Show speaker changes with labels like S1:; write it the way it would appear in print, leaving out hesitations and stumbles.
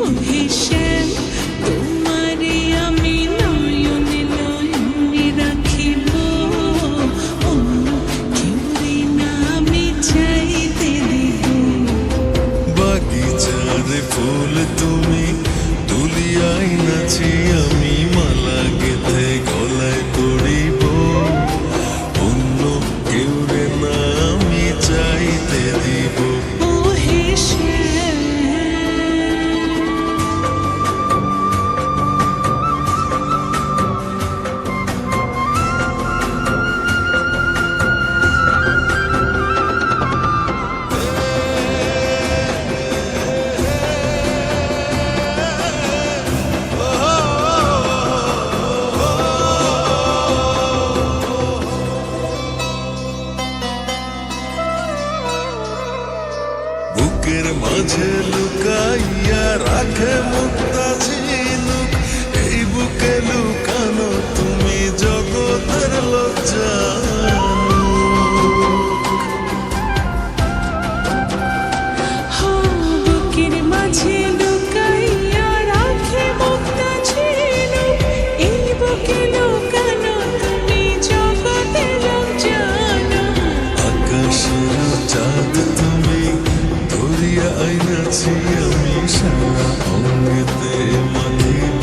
S1: ওহে শ্যাম তোমারে আমি নয়নে নয়নে রাখিব, অন্য কেউরে না আমি চাইতে দিব।
S2: বাগিচার ফুল তুমি তুলিয়াই নাচি আমি মালা গেথে গলায় পড়িব, অন্য কেউরে না আমি চাইতে দিব।
S1: ওহে শ্যাম
S2: বুকের মাঝে লুকাইয়া রাখে মুক্তা ঝিনুক, এই বুকে লুকানো তুমি জগতের লজ্জা।
S1: বুকের মাঝে লুকাইয়া রাখে মুক্তা ঝিনুক, এই বুকে লুকানো তুমি জগতের জানো।
S2: আকাশের চাঁদ তুমি ধরিয়া আইনাছি আমি সারা অঙ্গেতে মাথিব,